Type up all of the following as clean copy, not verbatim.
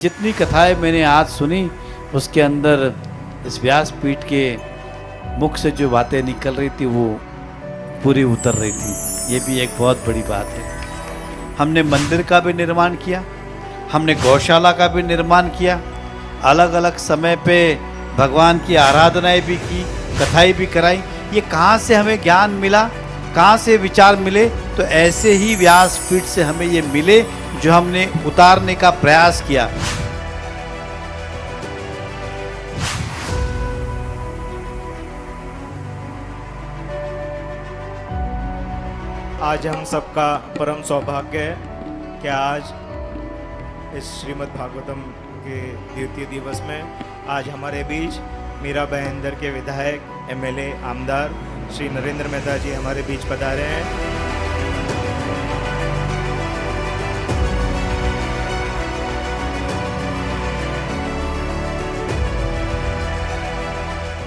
जितनी कथाएं मैंने आज सुनी उसके अंदर इस व्यासपीठ के मुख से जो बातें निकल रही थी वो पूरी उतर रही थी। ये भी एक बहुत बड़ी बात है। हमने मंदिर का भी निर्माण किया, हमने गौशाला का भी निर्माण किया, अलग अलग समय पे भगवान की आराधनाएं भी की, कथाएं भी कराई। ये कहाँ से हमें ज्ञान मिला, कहाँ से विचार मिले? तो ऐसे ही व्यासपीठ से हमें ये मिले जो हमने उतारने का प्रयास किया। आज हम सबका परम सौभाग्य है कि आज इस श्रीमद् भागवतम के द्वितीय दिवस में आज हमारे बीच मीरा बहेंदर के विधायक एमएलए आमदार श्री नरेंद्र मेहता जी हमारे बीच पधारे हैं।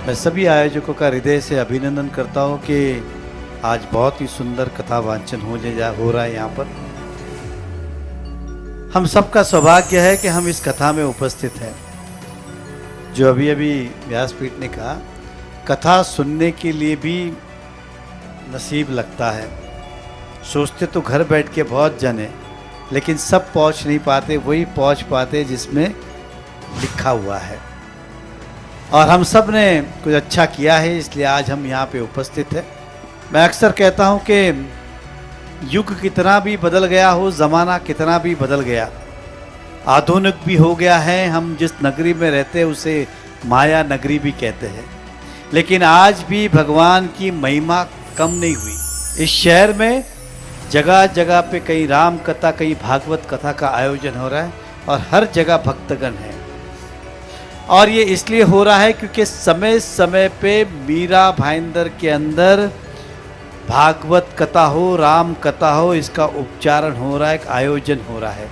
मैं सभी आयोजकों का हृदय से अभिनंदन करता हूँ कि आज बहुत ही सुंदर कथा वांचन हो रहा है यहाँ पर। हम सबका सौभाग्य है कि हम इस कथा में उपस्थित हैं। जो अभी अभी व्यासपीठ ने कहा, कथा सुनने के लिए भी नसीब लगता है। सोचते तो घर बैठ के बहुत जन है, लेकिन सब पहुँच नहीं पाते, वही पहुँच पाते जिसमें लिखा हुआ है। और हम सब ने कुछ अच्छा किया है, इसलिए आज हम यहाँ पे उपस्थित हैं। मैं अक्सर कहता हूँ कि युग कितना भी बदल गया हो, ज़माना कितना भी बदल गया, आधुनिक भी हो गया है, हम जिस नगरी में रहते हैं उसे माया नगरी भी कहते हैं, लेकिन आज भी भगवान की महिमा कम नहीं हुई। इस शहर में जगह जगह पे कहीं राम कथा, कहीं भागवत कथा का आयोजन हो रहा है और हर जगह भक्तगण है। और ये इसलिए हो रहा है क्योंकि समय समय पे मीरा भाईंदर के अंदर भागवत कथा हो, राम कथा हो, इसका उच्चारण हो रहा है, एक आयोजन हो रहा है।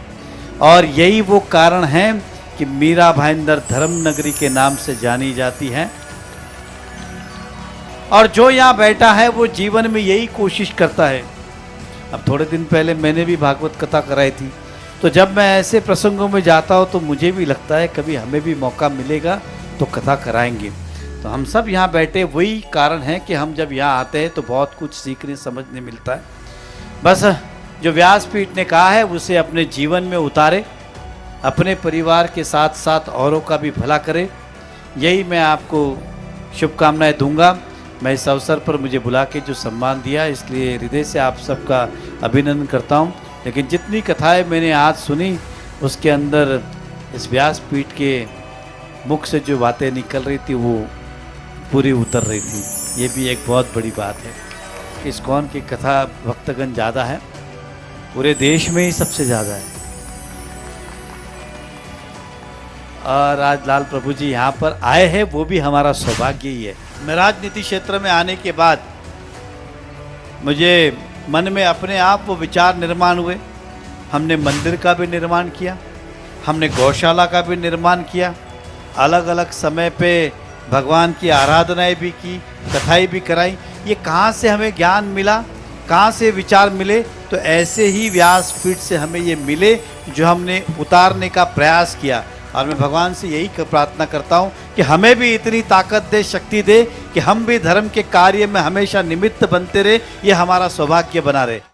और यही वो कारण है कि मीरा भाईंदर धर्म नगरी के नाम से जानी जाती हैं। और जो यहाँ बैठा है वो जीवन में यही कोशिश करता है। अब थोड़े दिन पहले मैंने भी भागवत कथा कराई थी, तो जब मैं ऐसे प्रसंगों में जाता हूँ तो मुझे भी लगता है कभी हमें भी मौका मिलेगा तो कथा कराएंगे। तो हम सब यहाँ बैठे वही कारण है कि हम जब यहाँ आते हैं तो बहुत कुछ सीखने समझने मिलता है। बस जो व्यासपीठ ने कहा है उसे अपने जीवन में उतारे, अपने परिवार के साथ साथ औरों का भी भला करे, यही मैं आपको शुभकामनाएं दूंगा। मैं इस अवसर पर मुझे बुला के जो सम्मान दिया, इसलिए हृदय से आप सबका अभिनंदन करता हूँ। लेकिन जितनी कथाएं मैंने आज सुनी उसके अंदर इस व्यासपीठ के मुख से जो बातें निकल रही थी वो पूरी उतर रही थी। ये भी एक बहुत बड़ी बात है। इस्कॉन की कथा भक्तगण ज़्यादा है, पूरे देश में ही सबसे ज़्यादा है। और आज लाल प्रभु जी यहाँ पर आए हैं, वो भी हमारा सौभाग्य ही है। मैं राजनीति क्षेत्र में आने के बाद मुझे मन में अपने आप वो विचार निर्माण हुए। हमने मंदिर का भी निर्माण किया, हमने गौशाला का भी निर्माण किया, अलग अलग समय पे भगवान की आराधनाएं भी की, कथाएं भी कराई। ये कहाँ से हमें ज्ञान मिला, कहाँ से विचार मिले? तो ऐसे ही व्यासपीठ से हमें ये मिले जो हमने उतारने का प्रयास किया। और मैं भगवान से यही प्रार्थना करता हूँ कि हमें भी इतनी ताकत दे, शक्ति दे कि हम भी धर्म के कार्य में हमेशा निमित्त बनते रहे। ये हमारा सौभाग्य बना रहे।